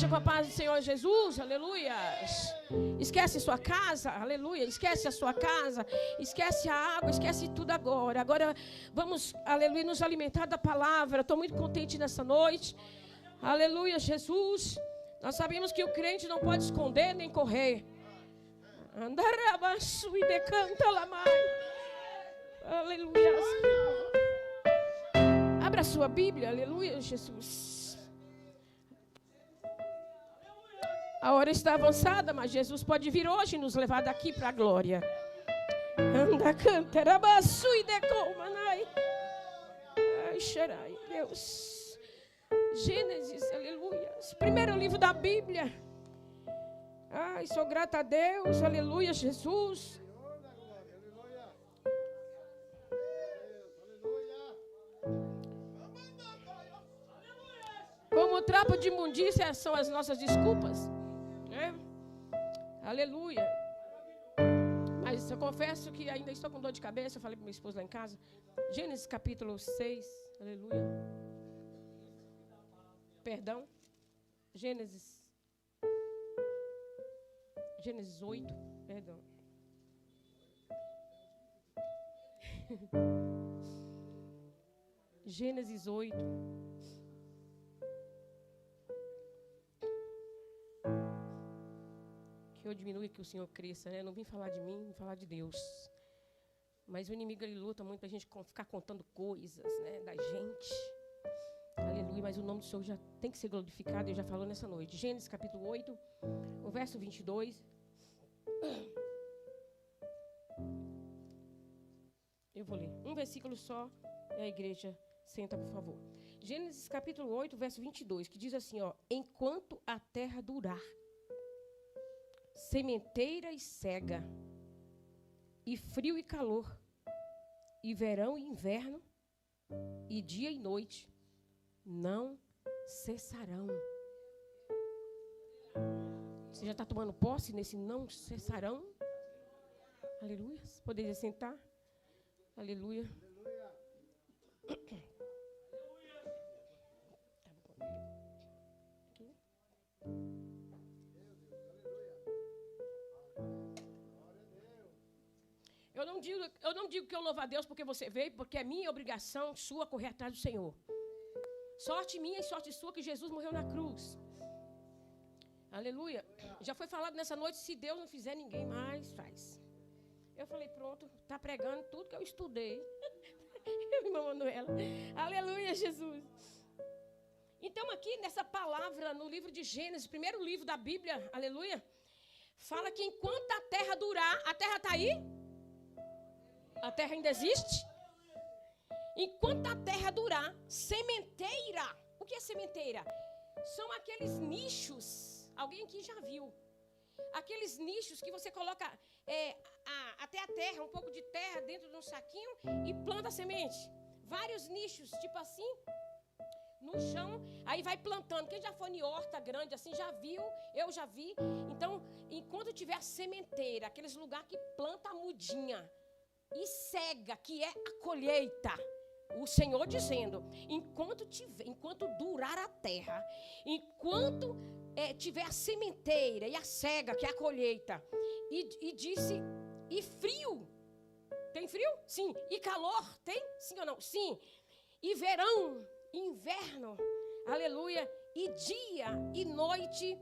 com a paz do Senhor Jesus, aleluia. Esquece sua casa, aleluia. Esquece a sua casa, esquece a água, esquece tudo agora. Agora vamos, aleluia, nos alimentar da palavra. Estou muito contente nessa noite, aleluia, Jesus. Nós sabemos que o crente não pode esconder nem correr. Andarabaçu e decanta lá mais. Aleluia. Abra a sua Bíblia, aleluia, Jesus. A hora está avançada, mas Jesus pode vir hoje e nos levar daqui para a glória. Anda, canta, rabaçu e decomanai. Ai, xerai, Deus. Gênesis, aleluia. Primeiro livro da Bíblia. Ai, sou grata a Deus, aleluia, Jesus. Como o trapo de imundícia são as nossas desculpas, né? Aleluia. Mas eu confesso que ainda estou com dor de cabeça. Eu falei para meu esposo lá em casa. Gênesis capítulo 6, aleluia. Perdão. Gênesis 8, perdão. Gênesis 8. Que eu diminua e que o Senhor cresça, né? Não vim falar de mim, vim falar de Deus. Mas o inimigo, ele luta muito para a gente ficar contando coisas, né, da gente. Aleluia, mas o nome do Senhor já tem que ser glorificado, ele já falou nessa noite. Gênesis capítulo 8, o verso 22. Eu vou ler um versículo só e a igreja senta, por favor. Gênesis capítulo 8, verso 22, que diz assim, ó: enquanto a terra durar, sementeira e cega, e frio e calor, e verão e inverno, e dia e noite, não cessarão. Você já está tomando posse nesse não cessarão? Aleluia. Poderia sentar? Aleluia. Eu não digo que eu louvo a Deus porque você veio, porque é minha obrigação sua correr atrás do Senhor. Sorte minha e sorte sua que Jesus morreu na cruz. Aleluia. Já foi falado nessa noite, se Deus não fizer, ninguém mais faz. Eu falei, pronto, está pregando tudo que eu estudei. Irmã Manuela. Aleluia, Jesus. Então aqui nessa palavra, no livro de Gênesis, primeiro livro da Bíblia, aleluia, fala que enquanto a terra durar, a terra está aí? A terra ainda existe? Enquanto a terra durar, sementeira. O que é sementeira? São aqueles nichos. Alguém aqui já viu? Aqueles nichos que você coloca até a terra, um pouco de terra dentro de um saquinho e planta a semente. Vários nichos, tipo assim, no chão. Aí vai plantando. Quem já foi em horta grande assim, já viu? Eu já vi. Então, enquanto tiver a sementeira, aqueles lugares que planta a mudinha e cega, que é a colheita. O Senhor dizendo, enquanto durar a terra, enquanto tiver a sementeira e a cega, que é a colheita, e disse, e frio, tem frio? Sim. E calor, tem? Sim ou não? Sim. E verão, inverno, aleluia, e dia e noite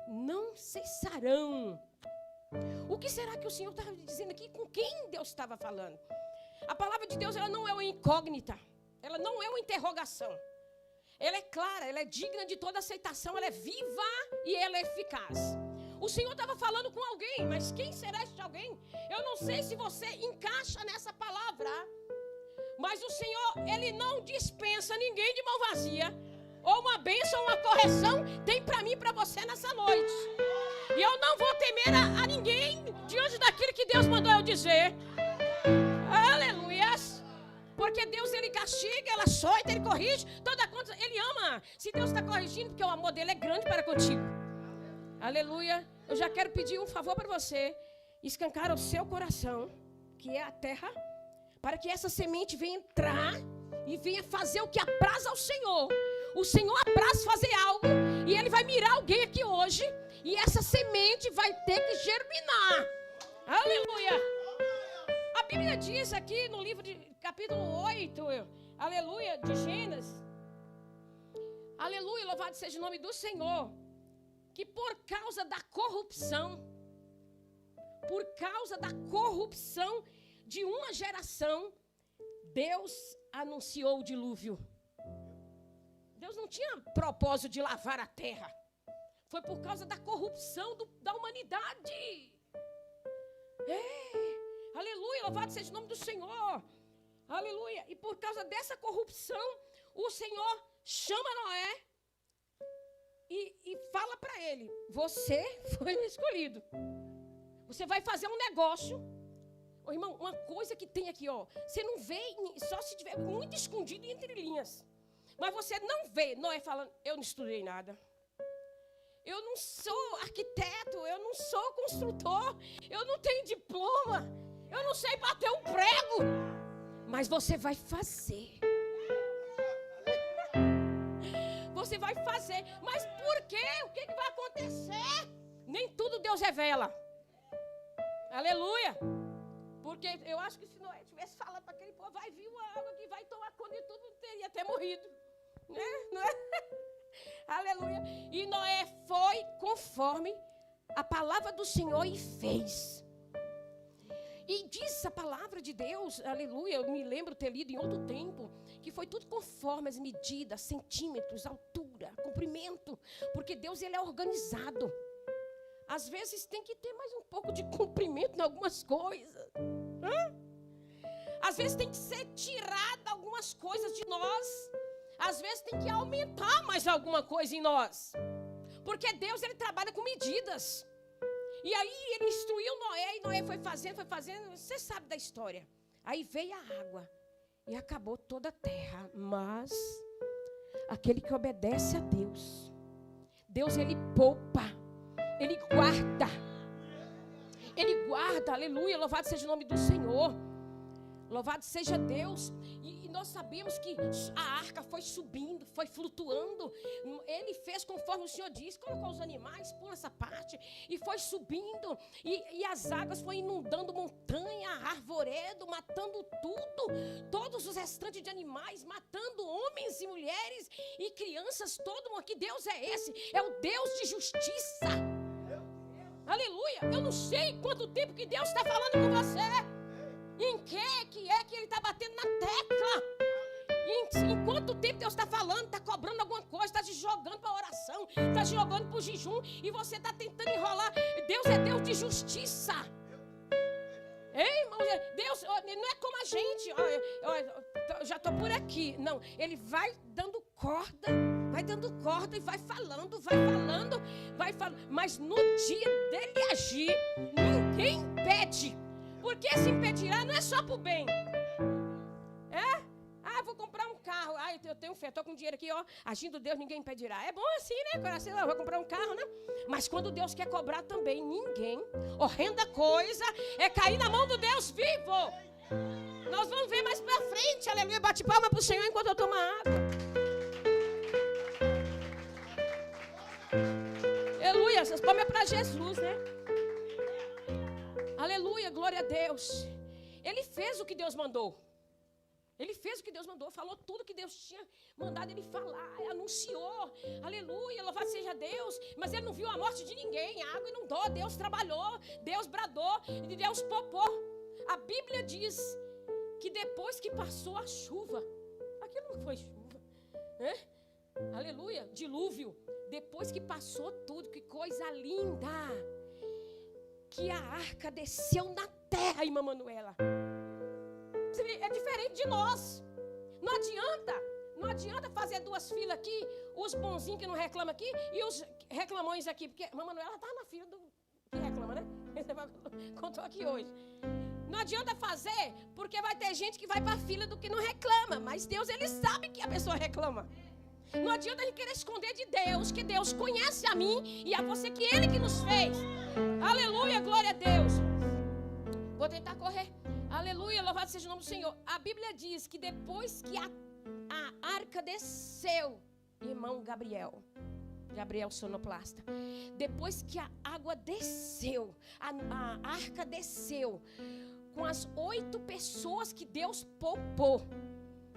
não cessarão. O que será que o Senhor estava dizendo aqui? Com quem Deus estava falando? A palavra de Deus, ela não é uma incógnita. Ela não é uma interrogação. Ela é clara, ela é digna de toda aceitação. Ela é viva e ela é eficaz. O Senhor estava falando com alguém, mas quem será este alguém? Eu não sei se você encaixa nessa palavra. Mas o Senhor, Ele não dispensa ninguém de mão vazia. Ou uma bênção, ou uma correção, tem para mim e para você nessa noite. E eu não vou temer a ninguém diante daquilo que Deus mandou eu dizer. Aleluias. Porque Deus, Ele castiga, Ele açoita, Ele corrige. Toda conta, Ele ama. Se Deus está corrigindo, porque o amor dEle é grande para contigo. Aleluia. Eu já quero pedir um favor para você. Escancar o seu coração, que é a terra, para que essa semente venha entrar e venha fazer o que apraz ao Senhor. O Senhor apraz fazer algo E Ele vai mirar alguém aqui hoje. E essa semente vai ter que germinar. Aleluia. A Bíblia diz aqui no livro de capítulo 8, aleluia, de Gênesis. Aleluia, louvado seja o nome do Senhor. Que por causa da corrupção de uma geração, Deus anunciou o dilúvio. Deus não tinha propósito de lavar a terra. Foi por causa da corrupção da humanidade. Aleluia, louvado seja o nome do Senhor. Aleluia. E por causa dessa corrupção, o Senhor chama Noé e fala para ele: você foi escolhido. Você vai fazer um negócio. Ô, irmão, uma coisa que tem aqui, ó. Você não vê, só se tiver muito escondido entre linhas. Mas você não vê Noé falando: eu não estudei nada. Eu não sou arquiteto, eu não sou construtor, eu não tenho diploma, eu não sei bater um prego. Mas você vai fazer. Você vai fazer. Mas por quê? O que vai acontecer? Nem tudo Deus revela. Aleluia. Porque eu acho que se Noé tivesse falado para aquele povo: vai vir uma água que vai tomar conta de tudo, não teria até morrido. Né? Não é? Aleluia. E Noé foi conforme a palavra do Senhor e fez. E diz a palavra de Deus, aleluia, eu me lembro ter lido em outro tempo, que foi tudo conforme as medidas, centímetros, altura, comprimento, porque Deus, ele é organizado. Às vezes tem que ter mais um pouco de comprimento em algumas coisas. Às vezes tem que ser tirada algumas coisas de nós. Às vezes tem que aumentar mais alguma coisa em nós. Porque Deus, ele trabalha com medidas. E aí ele instruiu Noé, e Noé foi fazendo, você sabe da história. Aí veio a água e acabou toda a terra. Mas aquele que obedece a Deus, Deus, ele poupa, ele guarda. Ele guarda, aleluia, louvado seja o nome do Senhor. Louvado seja Deus. E nós sabemos que a arca foi subindo, foi flutuando. Ele fez conforme o Senhor disse. Colocou os animais por essa parte e foi subindo. E as águas foram inundando montanha, arvoredo, matando tudo. Todos os restantes de animais, matando homens e mulheres e crianças. Todo mundo. Que Deus é esse? É o Deus de justiça. Aleluia. Eu não sei quanto tempo que Deus está falando com você. Em que ele está batendo na tecla? Em quanto tempo Deus está falando, está cobrando alguma coisa, está te jogando para oração, está te jogando para o jejum, e você está tentando enrolar. Deus é Deus de justiça. Ei, irmão, Deus não é como a gente. Eu já estou por aqui. Não, ele vai dando corda e vai falando. Mas no dia dele agir, ninguém impede. Porque se impedirá não é só para o bem. Vou comprar um carro. Eu tenho fé, estou com dinheiro aqui, ó. Agindo Deus, ninguém impedirá. É bom assim, né? Coração, eu vou comprar um carro, né? Mas quando Deus quer cobrar também, ninguém. Horrenda coisa é cair na mão do Deus vivo. Nós vamos ver mais para frente, aleluia. Bate palma para o Senhor enquanto eu tomo água. Aleluia, essas palmas é para Jesus, né? Aleluia, glória a Deus. Ele fez o que Deus mandou. Falou tudo que Deus tinha mandado ele falar, anunciou. Aleluia, louvado seja Deus. Mas ele não viu a morte de ninguém. A água inundou, Deus trabalhou, Deus bradou, Deus popou. A Bíblia diz que depois que passou a chuva, aquilo não foi chuva, né? Aleluia, dilúvio. Depois que passou tudo, que coisa linda. Que a arca desceu na terra, irmã Manuela. É diferente de nós. Não adianta fazer duas filas aqui, os bonzinhos que não reclamam aqui e os reclamões aqui. Porque a Manuela está na fila do que reclama, né? Você contou aqui hoje. Não adianta fazer, porque vai ter gente que vai para a fila do que não reclama. Mas Deus, ele sabe que a pessoa reclama. Não adianta a gente querer esconder de Deus, que Deus conhece a mim e a você, que Ele que nos fez. Aleluia, glória a Deus. Vou tentar correr. Aleluia, louvado seja o nome do Senhor. A Bíblia diz que depois que a arca desceu, irmão Gabriel, Gabriel sonoplasta. Depois que a água desceu, a arca desceu, com as 8 pessoas que Deus poupou.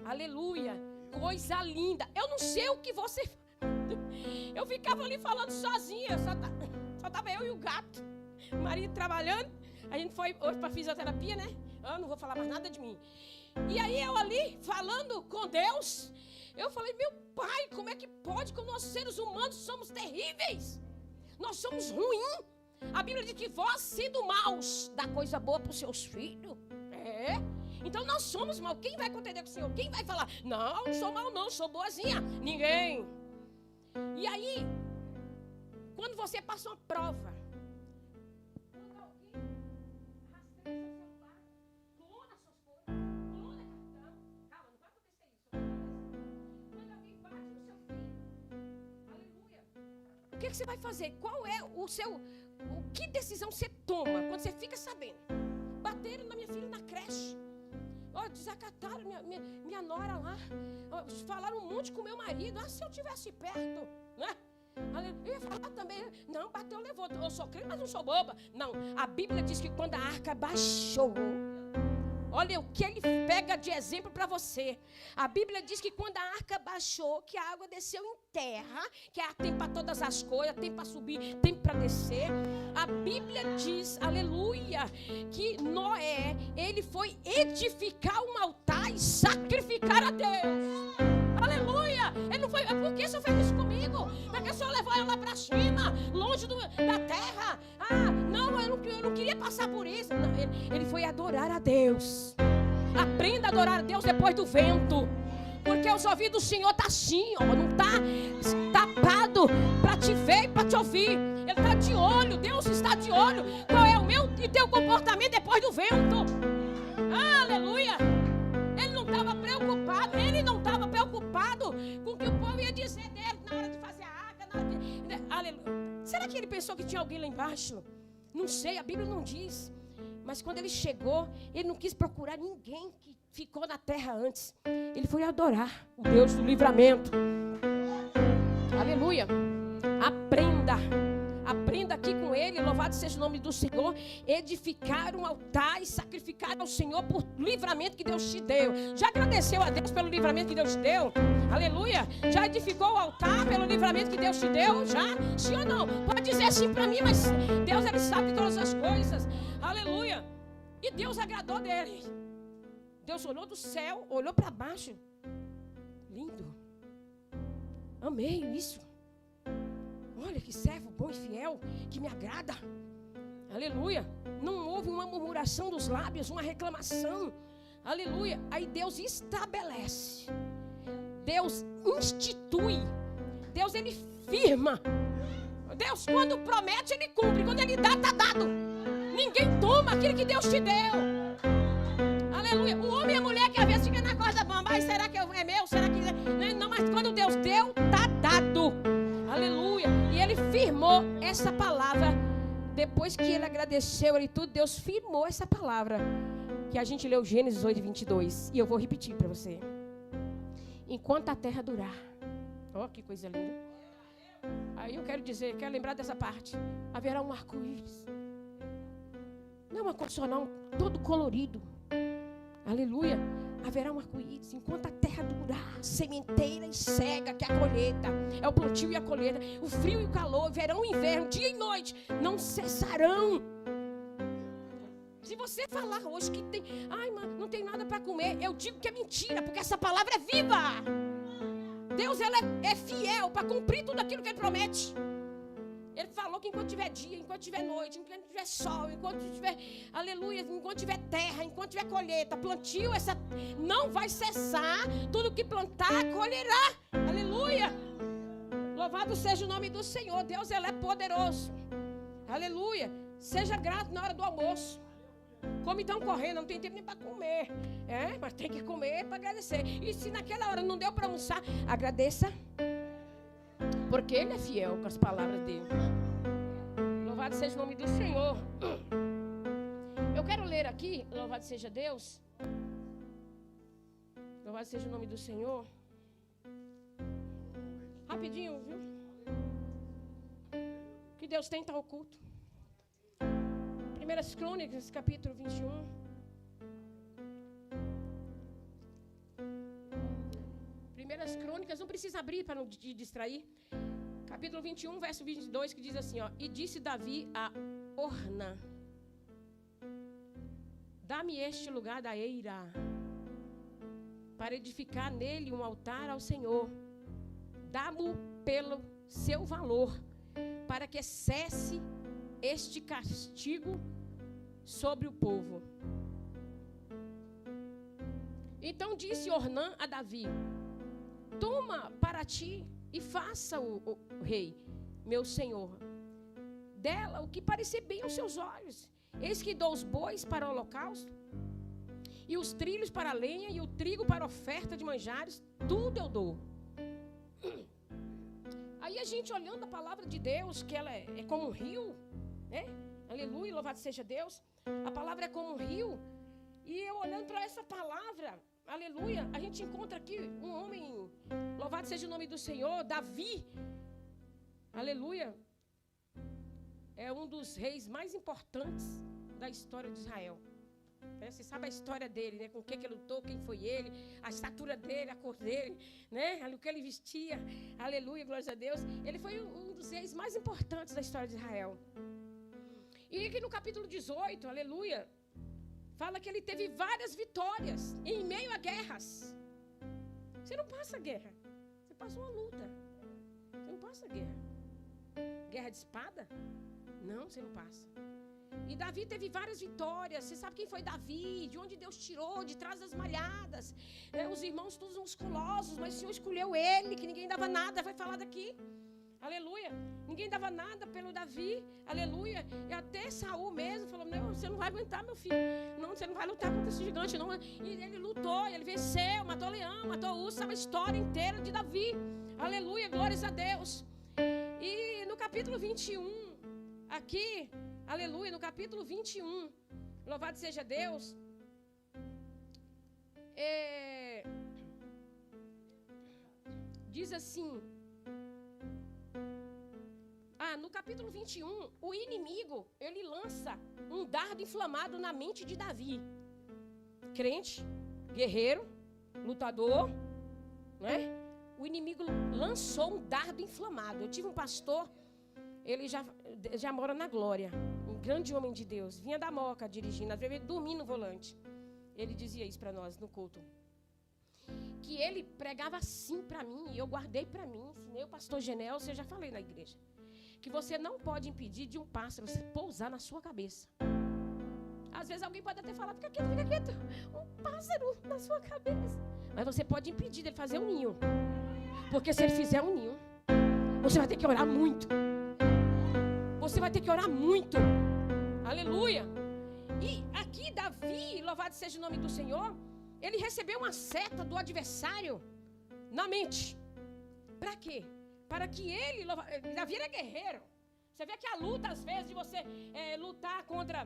Aleluia. Coisa linda. Eu não sei o que você... Eu ficava ali falando sozinha. Só estava eu e o gato. O marido trabalhando. A gente foi hoje para fisioterapia, né? Eu não vou falar mais nada de mim. E aí eu ali falando com Deus. Eu falei, meu pai, como é que pode? Que nós seres humanos somos terríveis. Nós somos ruins. A Bíblia diz que vós, sendo maus, dá coisa boa para os seus filhos. É. Então nós somos maus. Quem vai contender com o Senhor? Quem vai falar, não sou mau não, sou boazinha? Ninguém. E aí, quando você passa uma prova, quando alguém rastreia seu celular, clona suas coisas, clona cartão, calma, não vai acontecer isso. Quando alguém bate no seu filho, aleluia, o que você vai fazer? Qual é que decisão você toma quando você fica sabendo? Bateram na minha filha na creche. Desacataram minha nora lá. Falaram um monte com meu marido. Se eu tivesse perto, né? Eu ia falar também. Não, bateu, levou. Eu sou crente, mas não sou boba. Não, a Bíblia diz que quando a arca baixou, olha o que ele pega de exemplo para você. A Bíblia diz que quando a arca baixou, que a água desceu em terra, que tem para todas as coisas, tem para subir, tem para descer. A Bíblia diz, aleluia, que Noé, ele foi edificar um altar e sacrificar a Deus. Aleluia! Ele não foi, por que o Senhor fez isso comigo? Porque o Senhor levou eu lá para cima, longe da terra. Não, eu não queria passar por isso. Não, ele foi adorar a Deus. Aprenda a adorar a Deus depois do vento. Porque os ouvidos do Senhor estão assim, ó, não está tapado para te ver e para te ouvir. Ele está de olho, Deus está de olho. Qual é o meu e teu comportamento depois do vento? Aleluia! Ele não estava preocupado com o que o povo ia dizer dele na hora de fazer a arca. Aleluia! Será que ele pensou que tinha alguém lá embaixo? Não sei, a Bíblia não diz. Mas quando ele chegou, ele não quis procurar ninguém que ficou na terra antes. Ele foi adorar o Deus do livramento. Aleluia. Aprenda aqui com ele, louvado seja o nome do Senhor. Edificar um altar e sacrificar ao Senhor por livramento que Deus te deu. Já agradeceu a Deus pelo livramento que Deus te deu? Aleluia. Já edificou o altar pelo livramento que Deus te deu? Já? Sim ou não? Pode dizer assim para mim, mas Deus, ele sabe de todas as coisas. Aleluia. E Deus agradou dele. Deus olhou do céu, olhou para baixo. Lindo. Amei isso. Olha que servo bom e fiel, que me agrada. Aleluia. Não houve uma murmuração dos lábios, uma reclamação. Aleluia. Aí Deus estabelece. Deus institui. Deus, ele firma. Deus, quando promete, ele cumpre. Quando ele dá, está dado. Ninguém toma aquilo que Deus te deu. Aleluia. O homem e a mulher que às vezes fica na corda bamba. Ai, será que é meu? Será que... Não, mas quando Deus deu, está dado. Aleluia. E ele firmou essa palavra. Depois que ele agradeceu ele tudo, Deus firmou essa palavra. Que a gente leu Gênesis 8:22. E eu vou repetir para você. Enquanto a terra durar. Ó, que coisa linda. Aí eu quero lembrar dessa parte. Haverá um arco-íris. Não é uma condicional todo colorido. Aleluia. Haverá um arco-íris. Enquanto a terra durar, sementeira e cega, que é a colheita. É o plantio e a colheita. O frio e o calor, verão e inverno, dia e noite, não cessarão. Se você falar hoje que tem, ai, mano, não tem nada para comer, eu digo que é mentira, porque essa palavra é viva. Deus, ele é fiel para cumprir tudo aquilo que ele promete. Ele falou que enquanto tiver dia, enquanto tiver noite, enquanto tiver sol, enquanto tiver, aleluia, enquanto tiver terra, enquanto tiver colheita, plantio, não vai cessar. Tudo que plantar, colherá. Aleluia. Louvado seja o nome do Senhor. Deus, ele é poderoso. Aleluia. Seja grato na hora do almoço. Como estão correndo, não tem tempo nem para comer. Mas tem que comer para agradecer. E se naquela hora não deu para almoçar, agradeça. Porque ele é fiel com as palavras dele. Louvado seja o nome do Senhor. Eu quero ler aqui, louvado seja Deus. Louvado seja o nome do Senhor. Rapidinho, viu? que Deus tem está oculto. 1 Crônicas, capítulo 21. Primeiras Crônicas, não precisa abrir para não te distrair. Capítulo 21, verso 22, que diz assim, ó. E disse Davi a Ornã: dá-me este lugar da eira, para edificar nele um altar ao Senhor. Dá-mo pelo seu valor, para que cesse este castigo sobre o povo. Então disse Ornã a Davi: toma para ti e faça o rei, meu senhor, dela o que parecer bem aos seus olhos. Eis que dou os bois para o holocausto, e os trilhos para a lenha, e o trigo para a oferta de manjares, tudo eu dou. Aí a gente olhando a palavra de Deus, que ela é como um rio, né? Aleluia, louvado seja Deus. A palavra é como um rio. E eu olhando para essa palavra, aleluia, a gente encontra aqui um homem, louvado seja o nome do Senhor, Davi. Aleluia. É um dos reis mais importantes da história de Israel. Você sabe a história dele, né? Com o que ele lutou, quem foi ele, a estatura dele, a cor dele, né? O que ele vestia. Aleluia, glória a Deus. Ele foi um dos reis mais importantes da história de Israel. E aqui no capítulo 18, aleluia, fala que ele teve várias vitórias em meio a guerras. Você não passa guerra, você passa uma luta. Você não passa guerra. Guerra de espada? Não, você não passa. E Davi teve várias vitórias. Você sabe quem foi Davi? De onde Deus tirou? De trás das malhadas. Os irmãos todos musculosos, mas o Senhor escolheu ele, que ninguém dava nada. Vai falar daqui. Aleluia. Ninguém dava nada pelo Davi. Aleluia. E até Saul mesmo falou: não, você não vai aguentar, meu filho. Não, você não vai lutar contra esse gigante, não. E ele lutou, ele venceu, matou leão, matou urso. Sabe a história inteira de Davi. Aleluia, glórias a Deus. E no capítulo 21, aqui, aleluia, no capítulo 21, louvado seja Deus, diz assim, no capítulo 21, o inimigo, ele lança um dardo inflamado na mente de Davi. Crente, guerreiro, lutador, né? O inimigo lançou um dardo inflamado. Eu tive um pastor, ele já mora na glória, um grande homem de Deus, vinha da Moca dirigindo, às vezes ele dormia no volante. Ele dizia isso para nós no culto, que ele pregava assim para mim, e eu guardei para mim, ensinei o pastor Genel, eu já falei na igreja, que você não pode impedir de um pássaro pousar na sua cabeça. Às vezes alguém pode até falar: fica quieto, um pássaro na sua cabeça. Mas você pode impedir dele fazer um ninho, porque se ele fizer um ninho, você vai ter que orar muito. Você vai ter que orar muito. Aleluia. E aqui Davi, louvado seja o nome do Senhor, ele recebeu uma seta do adversário na mente. Para quê? Para que ele, Davi era guerreiro. Você vê que a luta, às vezes, de você lutar contra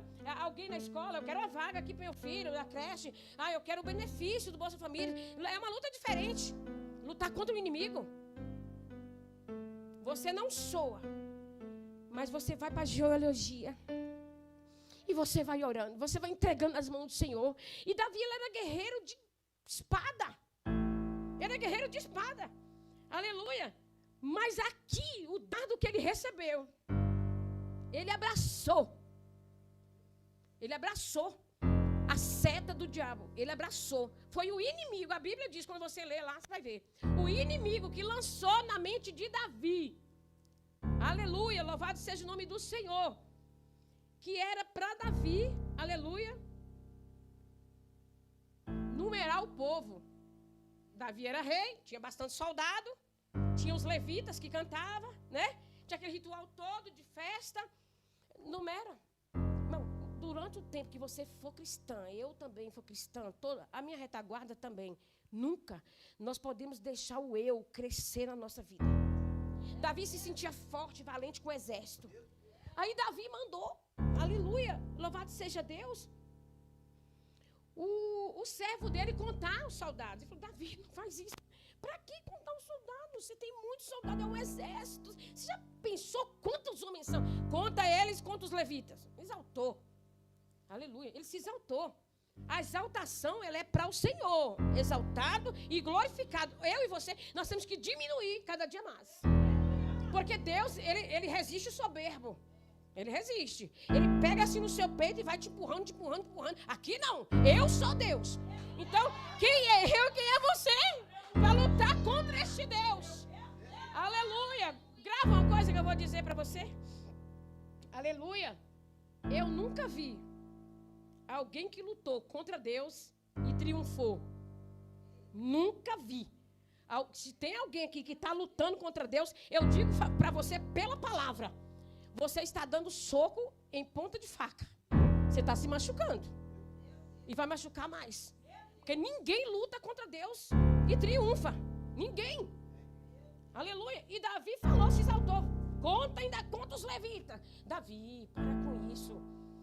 alguém na escola. Eu quero uma vaga aqui para meu filho, na creche. Eu quero o benefício do Bolsa Família. É uma luta diferente. Lutar contra o inimigo. Você não soa, mas você vai para a genealogia. E você vai orando, você vai entregando nas mãos do Senhor. E Davi, ele era guerreiro de espada. Era guerreiro de espada. Aleluia. Mas aqui, o dardo que ele recebeu, ele abraçou. Ele abraçou a seta do diabo. Ele abraçou. Foi o inimigo. A Bíblia diz, quando você lê lá, você vai ver. O inimigo que lançou na mente de Davi. Aleluia, louvado seja o nome do Senhor. Que era para Davi, aleluia, numerar o povo. Davi era rei, tinha bastante soldado, tinha os levitas que cantavam, né? Tinha aquele ritual todo de festa. Numera. Não, durante o tempo que você for cristã, eu também for cristã, a minha retaguarda também, nunca nós podemos deixar o eu crescer na nossa vida. Davi se sentia forte, valente com o exército. Aí Davi mandou, aleluia, louvado seja Deus, o servo dele contar os soldados. Ele falou: Davi, não faz isso. Para que contar os soldados? Você tem muitos soldados, é um exército. Você já pensou quantos homens são? contra eles, contra os levitas. Exaltou. Aleluia. Ele se exaltou. A exaltação, ela é para o Senhor. Exaltado e glorificado. Eu e você, nós temos que diminuir cada dia mais. Porque Deus, ele resiste o soberbo. Ele resiste. Ele pega assim no seu peito e vai te empurrando, te empurrando, te empurrando. Aqui não. Eu sou Deus. Então, quem é eu e quem é você? Para lutar contra este Deus. Aleluia. Grava uma coisa que eu vou dizer para você. Aleluia. Eu nunca vi alguém que lutou contra Deus e triunfou. Nunca vi. Se tem alguém aqui que está lutando contra Deus, eu digo para você pela palavra. Você está dando soco em ponta de faca. Você está se machucando. E vai machucar mais. Porque ninguém luta contra Deus e triunfa. Ninguém. Aleluia. E Davi falou, se exaltou. Ainda conta os levitas. Davi, para com isso.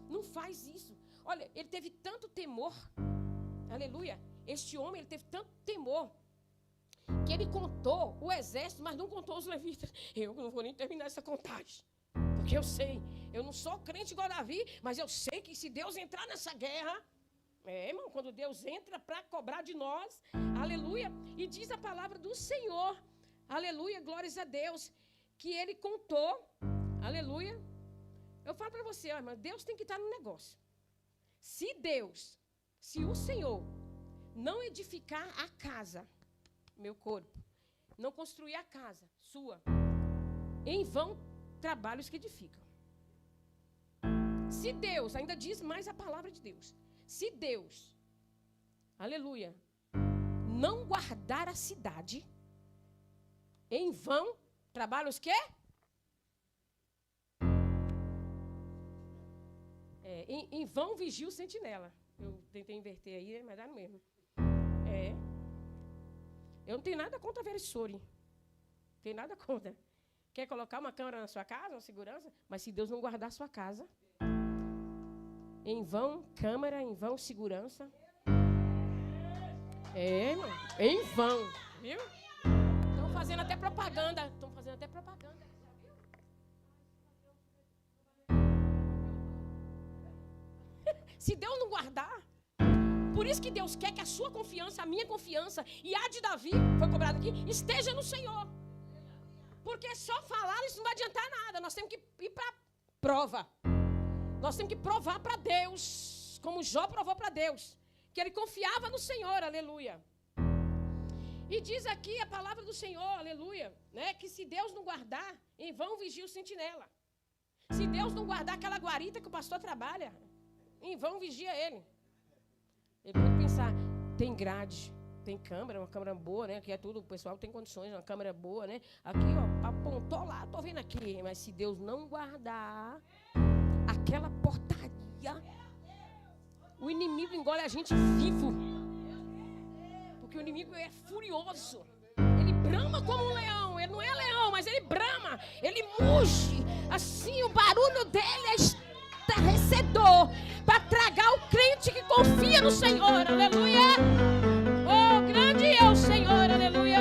Não faz isso. Olha, ele teve tanto temor. Aleluia. Este homem, ele teve tanto temor. Que ele contou o exército, mas não contou os levitas. Eu não vou nem terminar essa contagem. Porque eu sei, eu não sou crente igual Davi, mas eu sei que se Deus entrar nessa guerra, irmão, quando Deus entra para cobrar de nós, aleluia, e diz a palavra do Senhor, aleluia, glórias a Deus, que ele contou, aleluia. Eu falo para você, irmão, Deus tem que estar no negócio. Se o Senhor não edificar a casa, meu corpo, não construir a casa sua, em vão trabalhos que edificam. Se Deus, ainda diz mais a palavra de Deus, se Deus, aleluia, não guardar a cidade, em vão trabalhos que? Em vão vigia o sentinela. Eu tentei inverter aí, mas dá no mesmo. Eu não tenho nada contra a Verisori. Não tenho nada contra. Quer colocar uma câmera na sua casa, uma segurança? Mas se Deus não guardar a sua casa, em vão câmera, em vão segurança. Irmão, em vão, viu? Estão fazendo até propaganda. Se Deus não guardar, por isso que Deus quer que a sua confiança, a minha confiança e a de Davi, foi cobrado aqui, esteja no Senhor. Porque só falar isso não vai adiantar nada. Nós temos que ir para a prova. Nós temos que provar para Deus, como Jó provou para Deus, que ele confiava no Senhor, aleluia. E diz aqui a palavra do Senhor, aleluia, né, que se Deus não guardar, em vão vigia o sentinela. Se Deus não guardar aquela guarita que o pastor trabalha, em vão vigia ele. Ele pode pensar, tem grade, tem câmera, uma câmera boa, né? Aqui é tudo, o pessoal tem condições, uma câmera boa, né? Aqui, ó, apontou lá, tô vendo aqui. Mas se Deus não guardar aquela portaria, o inimigo engole a gente vivo. Porque o inimigo é furioso. Ele brama como um leão. Ele não é leão, mas ele brama. Ele muge. Assim, o barulho dele é estarrecedor para tragar o crente que confia no Senhor. Aleluia. Oh, grande é o Senhor. Aleluia.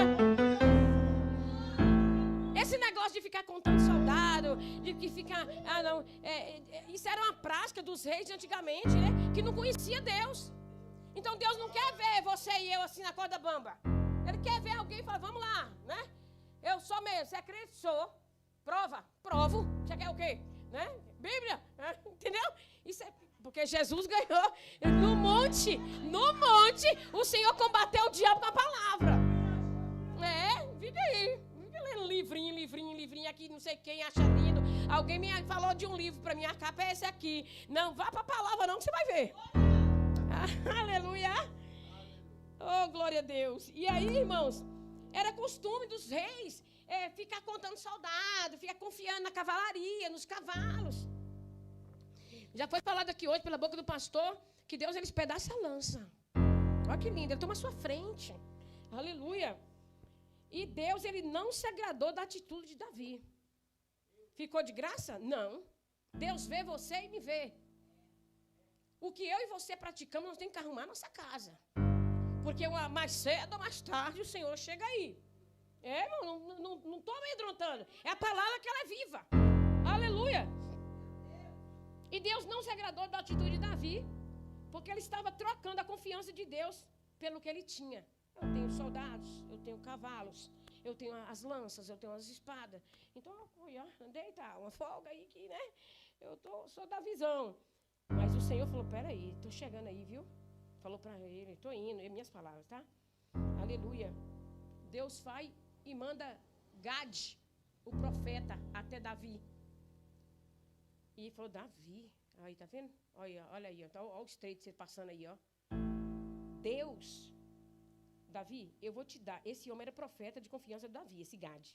Esse negócio de ficar contando soldado, de que ficar... isso era uma prática dos reis de antigamente, né? Que não conhecia Deus. Então Deus não quer ver você e eu assim na corda bamba. Ele quer ver alguém e falar, vamos lá, né? Eu sou mesmo, você é crente? Sou. Prova? Provo. Você quer o quê? Né? Bíblia, entendeu? Isso é porque Jesus ganhou no monte, o Senhor combateu o diabo com a palavra. Vive aí, vive lendo livrinho aqui, não sei quem acha lindo. Alguém me falou de um livro para mim, a capa é esse aqui. Não, vá para a palavra não que você vai ver. Aleluia. Oh, glória a Deus. E aí, irmãos, era costume dos reis ficar contando soldado, ficar confiando na cavalaria, nos cavalos. Já foi falado aqui hoje pela boca do pastor que Deus ele espedaça a lança. Olha que lindo, ele toma a sua frente. Aleluia. E Deus ele não se agradou da atitude de Davi. Ficou de graça? Não. Deus vê você e me vê. O que eu e você praticamos, nós temos que arrumar nossa casa. Porque mais cedo ou mais tarde o Senhor chega aí. Irmão, não estou amedrontando. É a palavra que ela é viva. Aleluia. agradou da atitude de Davi, porque ele estava trocando a confiança de Deus pelo que ele tinha. Eu tenho soldados, eu tenho cavalos, eu tenho as lanças, eu tenho as espadas. Então, andei, tá, uma folga aí que, né? Sou da visão. Mas o Senhor falou, peraí, estou chegando aí, viu? Falou para ele, estou indo, é minhas palavras, tá? Aleluia. Deus vai e manda Gade, o profeta, até Davi. E falou, Davi, aí, tá vendo? Olha aí, ó, olha o estreito você passando aí, ó. Deus, Davi, eu vou te dar, esse homem era profeta de confiança de Davi, esse Gade.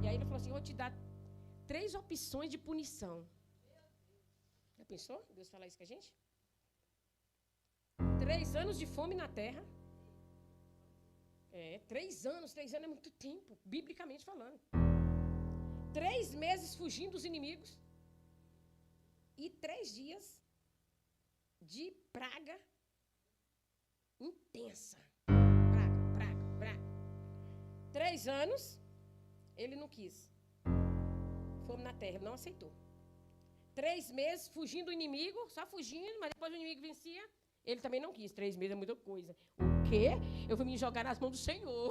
E aí ele falou assim, eu vou te dar 3 opções de punição. Já pensou? Deus falar isso com a gente? 3 anos de fome na terra. 3 anos é muito tempo, biblicamente falando. 3 meses fugindo dos inimigos. E 3 dias de praga intensa. Praga. 3 anos, ele não quis. Fome na terra, não aceitou. 3 meses fugindo do inimigo, só fugindo, mas depois o inimigo vencia. Ele também não quis. 3 meses é muita coisa. O quê? Eu vou me jogar nas mãos do Senhor.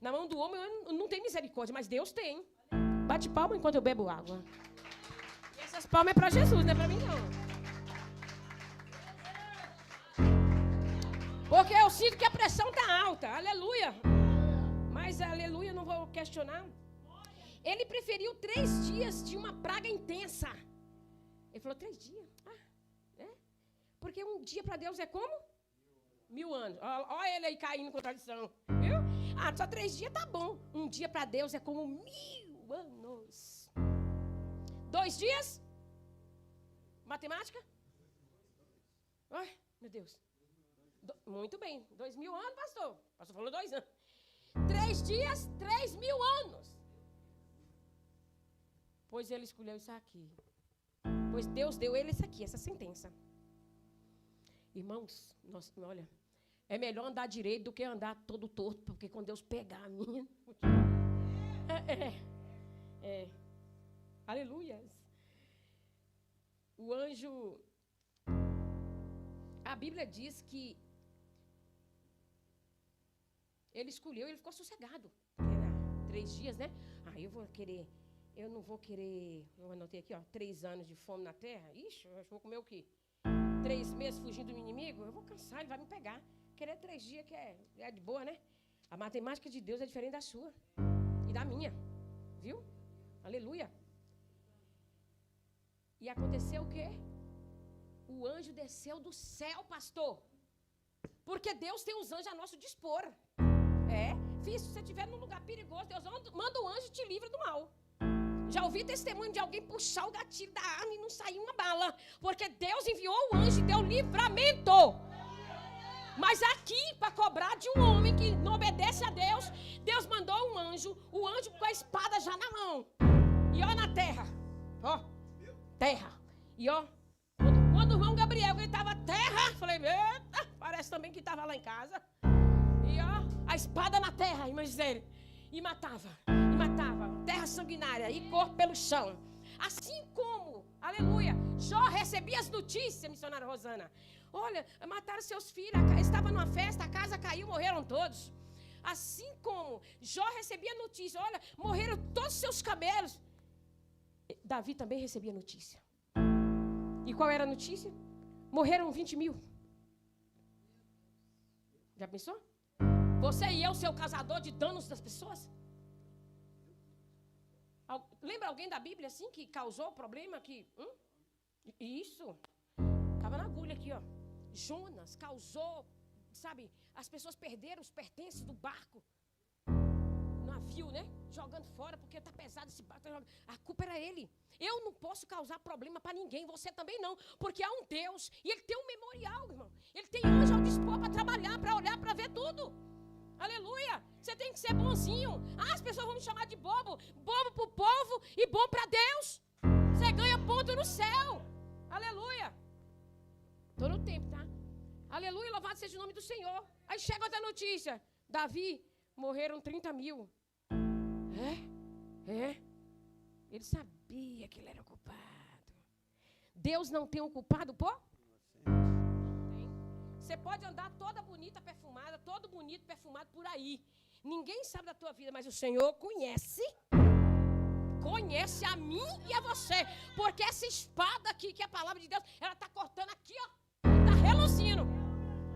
Na mão do homem eu não tenho misericórdia, mas Deus tem. Bate palma enquanto eu bebo água. E essas palmas é para Jesus, não é para mim não. Porque eu sinto que a pressão está alta. Aleluia. Mas aleluia, não vou questionar. Ele preferiu 3 dias de uma praga intensa. Ele falou, 3 dias? Porque um dia para Deus é como? 1000 anos. Olha ele aí caindo em contradição. Viu? Só 3 dias tá bom. Um dia para Deus é como 1000 anos. 2 dias? Matemática? Ai, meu Deus. Muito bem. 2000 anos, pastor. O pastor falou 2 anos. 3 dias, 3000 anos. Pois ele escolheu isso aqui. Pois Deus deu ele isso aqui, essa sentença. Irmãos, olha, é melhor andar direito do que andar todo torto, porque quando Deus pegar a minha... Aleluia. O anjo... A Bíblia diz que ele escolheu e ele ficou sossegado. Era 3 dias, né? Eu não vou querer... Eu anotei aqui, ó, 3 anos de fome na terra. Ixi, eu vou comer o quê? 3 meses fugindo do inimigo, eu vou cansar, ele vai me pegar. Querer 3 dias que é de boa, né? A matemática de Deus é diferente da sua e da minha, viu? Aleluia. E aconteceu o quê? O anjo desceu do céu, pastor. Porque Deus tem os anjos a nosso dispor. Filho, se você estiver num lugar perigoso, Deus manda o anjo e te livra do mal. Já ouvi testemunho de alguém puxar o gatilho da arma e não sair uma bala. Porque Deus enviou o anjo e deu livramento. Mas aqui, para cobrar de um homem que não obedece a Deus, Deus mandou um anjo, o anjo com a espada já na mão. E ó na terra. Ó, terra. E ó, quando o irmão Gabriel gritava terra, falei, eita, parece também que estava lá em casa. E ó, a espada na terra, irmã Gisele. E matava. Terra sanguinária e corpo pelo chão. Assim como, aleluia, Jó recebia as notícias, missionária Rosana. Olha, mataram seus filhos, estava numa festa, a casa caiu, morreram todos. Assim como Jó recebia notícia, olha, morreram todos os seus camelos. Davi também recebia notícia. E qual era a notícia? Morreram 20.000. Já pensou? Você e eu ser o causador de danos das pessoas? Lembra alguém da Bíblia assim que causou problema? Isso. Estava na agulha aqui, ó. Jonas causou, sabe? As pessoas perderam os pertences do barco. Navio, né? Jogando fora porque está pesado esse barco. A culpa era ele. Eu não posso causar problema para ninguém. Você também não. Porque há um Deus e ele tem um memorial, irmão. Ele tem anjo ao dispor para trabalhar, para olhar, para ver tudo. Aleluia. Você tem que ser bonzinho. As pessoas vão me chamar de bobo. Bobo para o povo e bom para Deus. Você ganha ponto no céu. Aleluia. Estou no tempo, tá? Aleluia, louvado seja o nome do Senhor. Aí chega outra notícia. Davi, morreram 30.000. Ele sabia que ele era culpado. Deus não tem um culpado por? Tem. Você pode andar toda bonita, perfumada, todo bonito, perfumado por aí. Ninguém sabe da tua vida, mas o Senhor conhece a mim e a você. Porque essa espada aqui, que é a palavra de Deus, ela está cortando aqui, ó. Está reluzindo.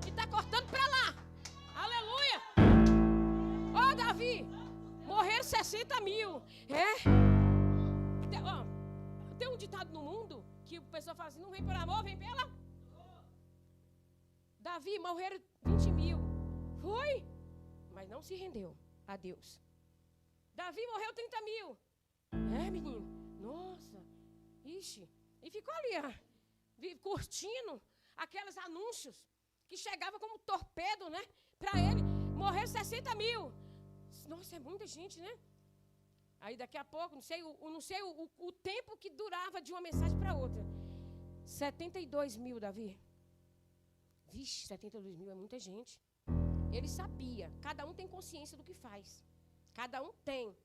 E está cortando para lá. Aleluia. Ó, Davi, morreram 60 mil. Tem um ditado no mundo que o pessoal fala assim, não vem pelo amor, vem pela... Davi, morreram 20 mil. Foi, mas não se rendeu a Deus. Davi morreu 30 mil. Menino, nossa, ixi. E ficou ali, curtindo aqueles anúncios que chegavam como torpedo, né? Para ele, morreram 60 mil. Nossa, é muita gente, né? Aí daqui a pouco, não sei o tempo que durava de uma mensagem para outra. 72 mil, Davi. Vixe, 72 mil é muita gente. Ele sabia, cada um tem consciência do que faz. Cada um tem.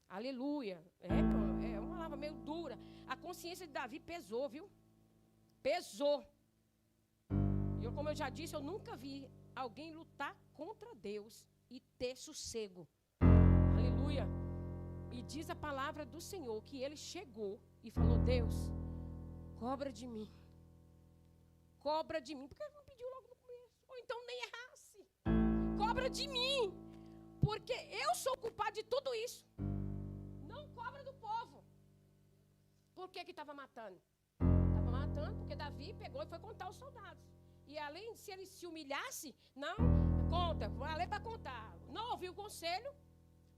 Aleluia. É uma palavra meio dura. A consciência de Davi pesou, viu? Pesou. Como eu já disse, eu nunca vi alguém lutar contra Deus e ter sossego. Aleluia. E diz a palavra do Senhor que ele chegou e falou, Deus, cobra de mim. Cobra de mim. Por que ele não pediu logo no começo? Ou então nem errasse. Cobra de mim. Porque eu sou culpado de tudo isso. Não cobra do povo. Por que estava matando? Estava matando porque Davi pegou e foi contar os soldados. E além de se ele se humilhasse, não, conta, valeu para contar. Não ouviu o conselho,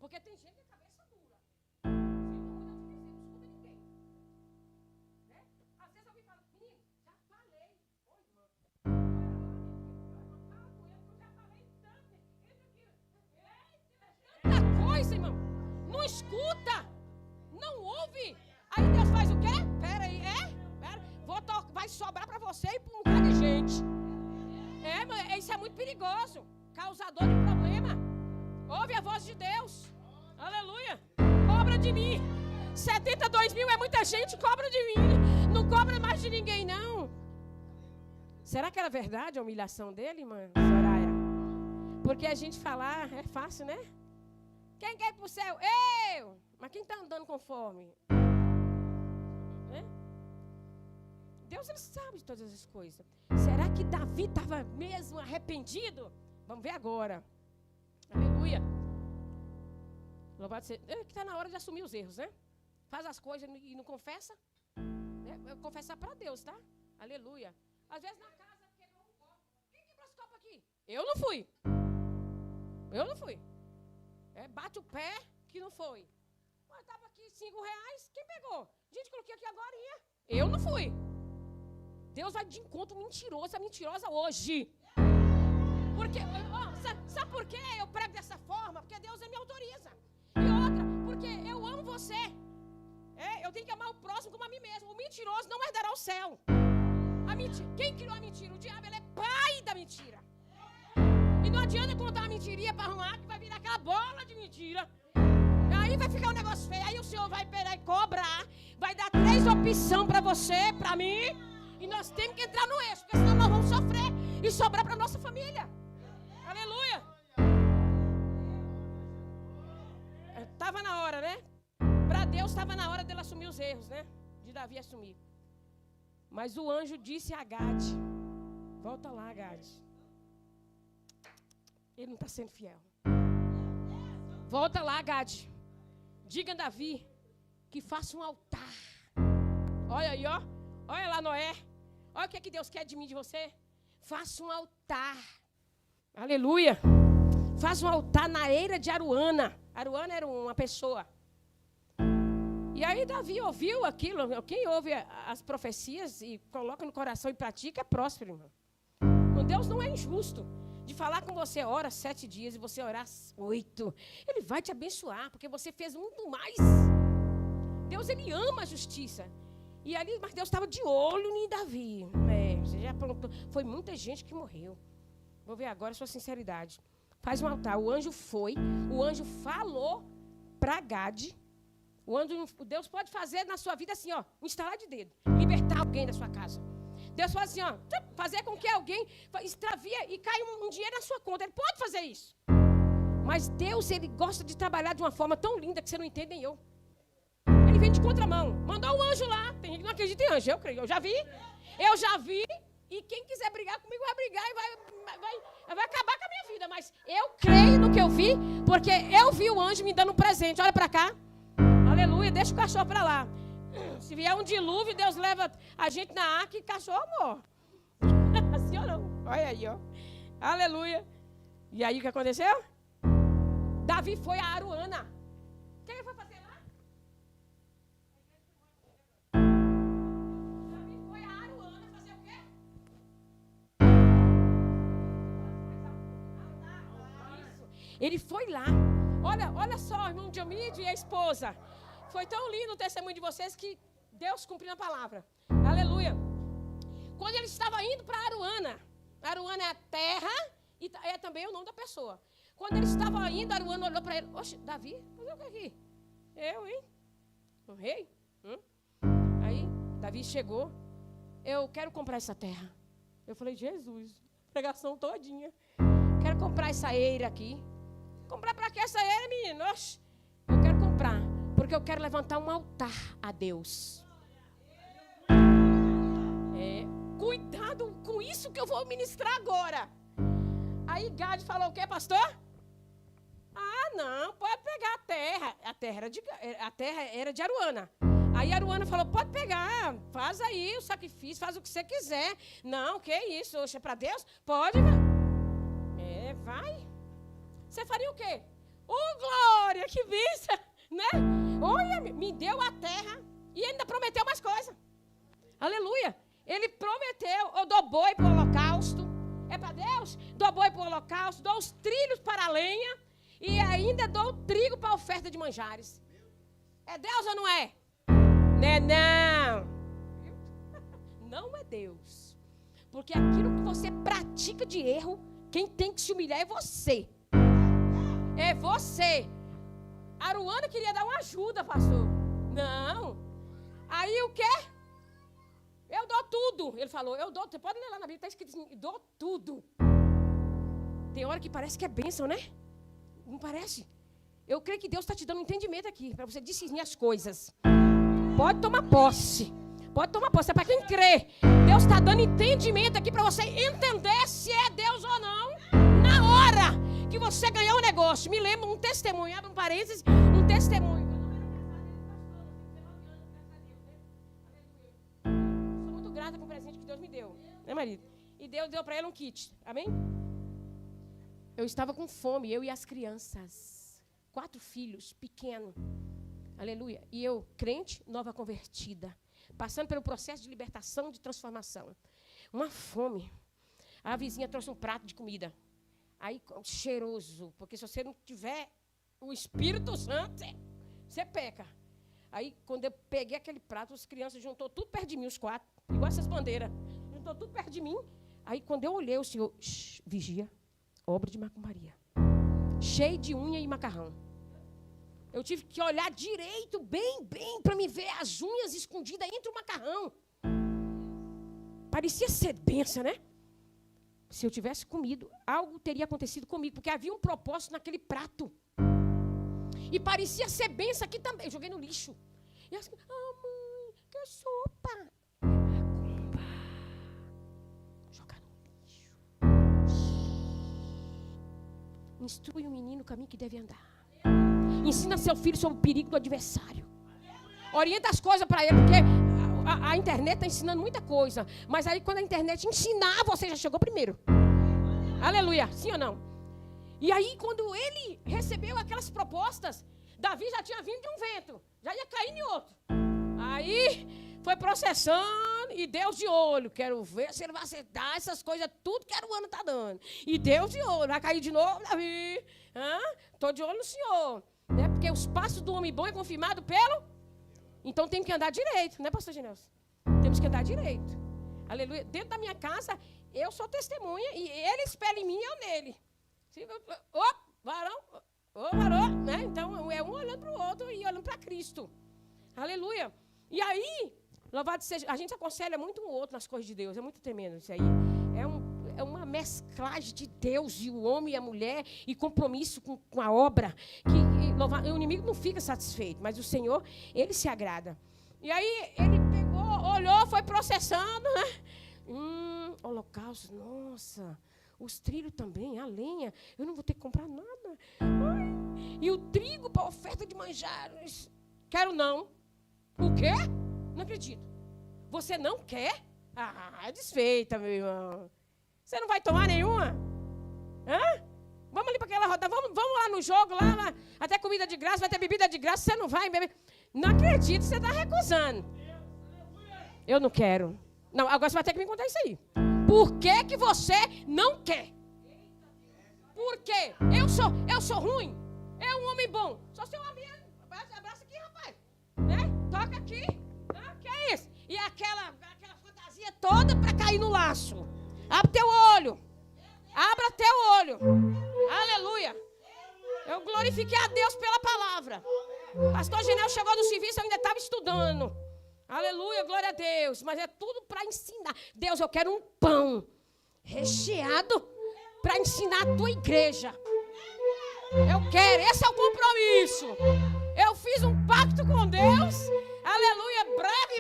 porque tem gente que é cabeça dura. Não escuta ninguém. Né? Às vezes alguém fala, menino, já falei. Ô, irmã, eu já falei tanto. Tanta coisa, irmão. Não escuta. Não ouve. Aí Deus faz o quê? Pera aí, vai sobrar para você e para um bocado de gente. Isso é muito perigoso. Causador de problema. Ouve a voz de Deus. Aleluia. Cobra de mim. 72 mil é muita gente, cobra de mim. Não cobra mais de ninguém, não. Será que era verdade a humilhação dele, irmã Soraya? Porque a gente falar é fácil, né? Quem quer ir para o céu? Eu! Mas quem está andando conforme? Deus, ele sabe de todas as coisas. Será que Davi estava mesmo arrependido? Vamos ver agora. Aleluia. Louvado seja. Que está na hora de assumir os erros, né? Faz as coisas e não confessa. Né? Confessar para Deus, tá? Aleluia. Às vezes na casa quebrou um copo. Quem quebrou esse copo aqui? Eu não fui. Bate o pé que não foi. Mas estava aqui R$5. Quem pegou? Gente, coloquei aqui agora. Eu não fui. Deus vai de encontro mentiroso, a mentirosa hoje. Porque, sabe por que eu prego dessa forma? Porque Deus me autoriza. E outra, porque eu amo você. Eu tenho que amar o próximo como a mim mesmo. O mentiroso não herdará o céu. Quem criou a mentira? O diabo, ele é pai da mentira. E não adianta contar uma mentirinha para arrumar, que vai virar aquela bola de mentira. Aí vai ficar um negócio feio. Aí o Senhor vai pegar e cobrar. Vai dar 3 opções para você, para mim. E nós temos que entrar no eixo, porque senão nós vamos sofrer e sobrar para a nossa família. Aleluia. Estava na hora, né? Para Deus estava na hora dele assumir os erros, né? De Davi assumir. Mas o anjo disse a Gade, volta lá, Gade. Ele não está sendo fiel. Volta lá, Gade. Diga a Davi que faça um altar. Olha aí, ó. Olha lá, Noé. Olha o que é que Deus quer de mim, de você. Faça um altar. Aleluia. Faça um altar na eira de Aruana. Aruana era uma pessoa. E aí Davi ouviu aquilo. Quem ouve as profecias e coloca no coração e pratica é próspero, irmão. Deus não é injusto de falar com você, ora 7 dias e você orar 8. Ele vai te abençoar, porque você fez muito mais. Deus, ele ama a justiça. E ali, mas Deus estava de olho em Davi. Você já perguntou, foi muita gente que morreu. Vou ver agora a sua sinceridade. Faz um altar. O anjo foi, o anjo falou para Gade. Deus pode fazer na sua vida assim, ó, um estalar de dedo. Libertar alguém da sua casa. Deus fala assim, ó, fazer com que alguém extravia e caia um dinheiro na sua conta. Ele pode fazer isso. Mas Deus, Ele gosta de trabalhar de uma forma tão linda que você não entende nem eu. Ele vem de contramão. Mandou um anjo lá. Tem gente que não acredita em anjo, eu creio. Eu já vi. E quem quiser brigar comigo vai brigar e vai acabar com a minha vida. Mas eu creio no que eu vi, porque eu vi o anjo me dando um presente. Olha para cá. Aleluia, deixa o cachorro para lá. Se vier um dilúvio, Deus leva a gente na arca e cachorro morre. Assim ou não? Olha aí, ó. Aleluia. E aí o que aconteceu? Davi foi a Aruana. O que ele foi fazer lá? Davi foi a Aruana fazer o quê? Isso. Ele foi lá. Olha só, irmão Diomídio e a esposa. Foi tão lindo o testemunho de vocês que Deus cumpriu a palavra. Aleluia. Quando ele estava indo para Aruana é a terra e é também o nome da pessoa. Quando ele estava indo, Aruana olhou para ele. Oxe, Davi, fazer o que aqui? Eu, hein? O rei? Aí, Davi chegou. Eu quero comprar essa terra. Eu falei, Jesus, pregação todinha. Quero comprar essa eira aqui. Comprar para que essa eira, menino? Oxe, eu quero comprar. Porque eu quero levantar um altar a Deus. Cuidado com isso que eu vou ministrar agora. Aí Gade falou o quê, pastor? Ah, não, pode pegar a terra. A terra era de Aruana. Aí Aruana falou, pode pegar, faz aí o sacrifício, faz o que você quiser. Não, que isso, oxe, é para Deus? Pode, vai. Vai. Você faria o quê? Glória, que bênção, né? Olha, me deu a terra e ainda prometeu mais coisas. Aleluia. Ele prometeu, eu dou boi para o holocausto. É para Deus? Dou boi para o holocausto, dou os trilhos para a lenha e ainda dou o trigo para a oferta de manjares. É Deus ou não é? Não. Não é Deus. Porque aquilo que você pratica de erro, quem tem que se humilhar é você. É você. Aruana queria dar uma ajuda, pastor. Não. Aí o quê? Eu dou tudo. Ele falou, eu dou. Você pode ler lá na Bíblia, está escrito assim, dou tudo. Tem hora que parece que é bênção, né? Não parece? Eu creio que Deus está te dando um entendimento aqui, para você discernir as coisas. Pode tomar posse. Pode tomar posse. É para quem crê. Deus está dando entendimento aqui para você entender se é Deus ou não. Na hora que você ganhar um negócio. Me lembra um testemunho. Abre um parênteses. Um testemunho. Sou muito grata com o presente que Deus me deu. Né, marido? E Deus deu para ele um kit. Amém? Eu estava com fome. Eu e as crianças. 4 filhos, pequenos. Aleluia. E eu, crente, nova convertida. Passando pelo processo de libertação, de transformação. Uma fome. A vizinha trouxe um prato de comida. Aí, cheiroso. Porque se você não tiver o Espírito Santo, você peca. Aí, quando eu peguei aquele prato, as crianças juntou tudo perto de mim, os 4. Igual essas bandeiras. Juntou tudo perto de mim. Aí, quando eu olhei, o Senhor, vigia, obra de macumbaria. Cheio de unha e macarrão. Eu tive que olhar direito, bem, para me ver as unhas escondidas entre o macarrão. Parecia ser bênção, né? Se eu tivesse comido, algo teria acontecido comigo, porque havia um propósito naquele prato. E parecia ser bênção aqui também. Eu joguei no lixo. E assim, mãe, que sopa. Macumba. Jogar no lixo. Instrui o menino o caminho que deve andar. Ensina seu filho sobre o perigo do adversário. Orienta as coisas para ele, porque a internet está ensinando muita coisa. Mas aí quando a internet ensinar, você já chegou primeiro. Aleluia, sim ou não? E aí quando ele recebeu aquelas propostas, Davi já tinha vindo de um vento. Já ia cair em outro. Aí foi processando e Deus de olho. Quero ver se ele vai acertar essas coisas, tudo que Aruana está dando. E Deus de olho, vai cair de novo, Davi. Estou de olho no Senhor. Né? Porque os passos do homem bom é confirmado pelo... Então tem que andar direito, né, pastor Genelson? Temos que andar direito. Aleluia. Dentro da minha casa, eu sou testemunha e ele espelha em mim e eu nele. Varão, né? Então é um olhando para o outro e olhando para Cristo. Aleluia. E aí, Louvado seja. A gente aconselha muito um outro nas coisas de Deus. É muito tremendo isso aí. É uma mesclagem de Deus e o homem e a mulher e compromisso com a obra. O inimigo não fica satisfeito, mas o Senhor, Ele se agrada. E aí ele pegou, olhou, foi processando, né? Holocausto, nossa. Os trilhos também, a lenha. Eu não vou ter que comprar nada. Ai, e o trigo para oferta de manjares. Quero não. O quê? Não acredito. Você não quer? É desfeita, meu irmão. Você não vai tomar nenhuma? Hã? Vamos ali para aquela roda. Vamos lá no jogo, lá. Até comida de graça, vai ter bebida de graça. Você não vai beber. Não acredito, você está recusando. Eu não quero. Não, agora você vai ter que me contar isso aí. Por que você não quer? Por quê? Eu sou ruim? É um homem bom. Sou seu amigo. Abraça aqui, rapaz. Né? Toca aqui. Que é isso? E aquela fantasia toda para cair no laço. Abre teu olho. Abra teu olho. Aleluia. Eu glorifiquei a Deus pela palavra. Pastor Genel chegou do serviço, eu ainda estava estudando. Aleluia, glória a Deus. Mas é tudo para ensinar. Deus, eu quero um pão recheado para ensinar a tua igreja. Eu quero, esse é o compromisso. Eu fiz um pacto com Deus. Aleluia,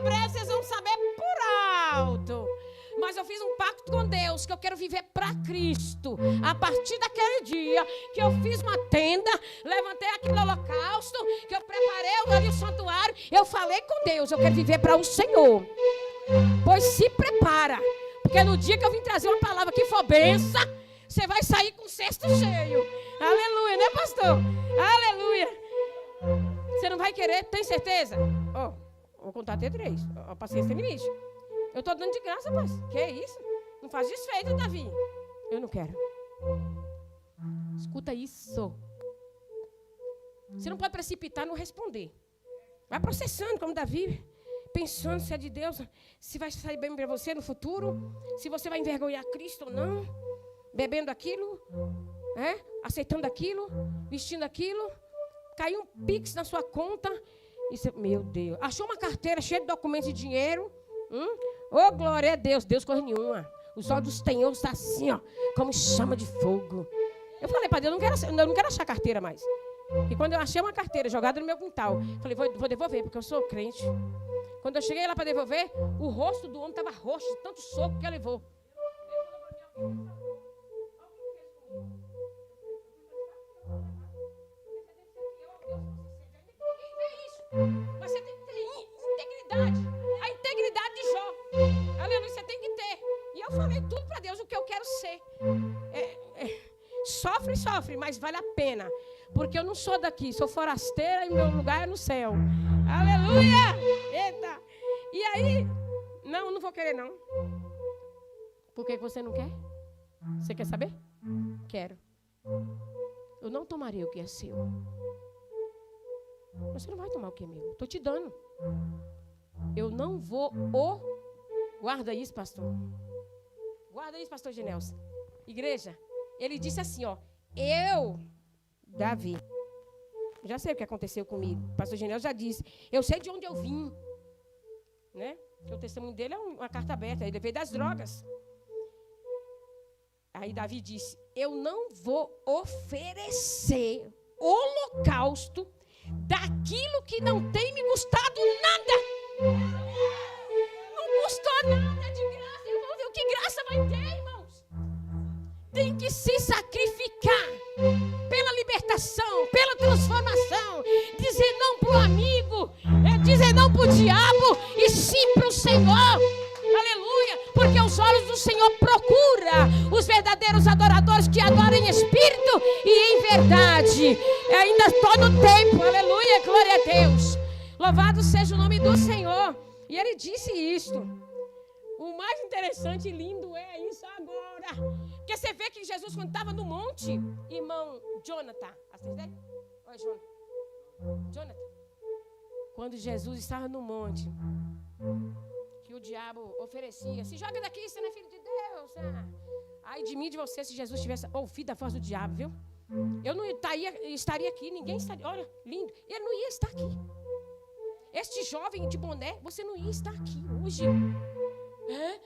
breve vocês vão saber por alto. Mas eu fiz um pacto com Deus, que eu quero viver para Cristo. A partir daquele dia que eu fiz uma tenda, levantei aquele holocausto, que eu preparei ali o santuário, eu falei com Deus, eu quero viver para o Senhor. Pois se prepara, porque no dia que eu vim trazer uma palavra que for benção, você vai sair com o cesto cheio. Aleluia, né, pastor? Aleluia. Você não vai querer, tem certeza? Vou contar até 3. A paciência tem limite. Eu estou dando de graça, rapaz. Que é isso? Não faz desfeito, Davi. Eu não quero. Escuta isso. Você não pode precipitar e não responder. Vai processando, como Davi. Pensando se é de Deus. Se vai sair bem para você no futuro. Se você vai envergonhar Cristo ou não. Bebendo aquilo. Aceitando aquilo. Vestindo aquilo. Caiu um pix na sua conta. Meu Deus. Achou uma carteira cheia de documentos e dinheiro. Glória a Deus. Deus coisa nenhuma. Os olhos do Senhor estão assim, ó, como chama de fogo. Eu falei para Deus, eu não quero achar carteira mais. E quando eu achei uma carteira jogada no meu quintal, falei, vou devolver, porque eu sou crente. Quando eu cheguei lá para devolver, o rosto do homem estava roxo, de tanto soco que ele levou. Mas você tem que ter integridade. A integridade de Jó. Aleluia, você tem que ter. E eu falei tudo para Deus o que eu quero ser. Sofre, mas vale a pena. Porque eu não sou daqui, sou forasteira e meu lugar é no céu. Aleluia! Eita! E aí, não vou querer não. Por que você não quer? Você quer saber? Quero. Eu não tomarei o que é seu. Você não vai tomar o que é meu. Estou te dando. Eu não vou Guarda isso, pastor. Guarda isso, pastor Genelson. Igreja, ele disse assim, ó. Davi, já sei o que aconteceu comigo. O pastor Genelson já disse. Eu sei de onde eu vim. Né? O testemunho dele é uma carta aberta. Ele veio das drogas. Aí Davi disse, eu não vou oferecer holocausto daquilo que não tem me custado nada. Não custou nada de graça. Eu vou ver o que graça vai ter, irmãos. Tem que se sacrificar pela libertação, pela transformação. Dizer não para o amigo, dizer não para o diabo e sim para o Senhor. Aleluia, porque os olhos do Senhor procuram os verdadeiros adoradores que adoram em espírito e em verdade. Ainda estou no tempo, aleluia, glória a Deus. Louvado seja o nome do Senhor. E ele disse isto. O mais interessante e lindo é isso agora. Porque você vê que Jesus, quando estava no monte, irmão Jonathan, oi, Jonathan. Quando Jesus estava no monte, que o diabo oferecia, se joga daqui, você não é filho de Deus. Ai de mim, de você, se Jesus tivesse ouvido a voz do diabo, viu? Eu não estaria aqui, ninguém estaria, olha, lindo, ele não ia estar aqui. Este jovem de boné, você não ia estar aqui hoje.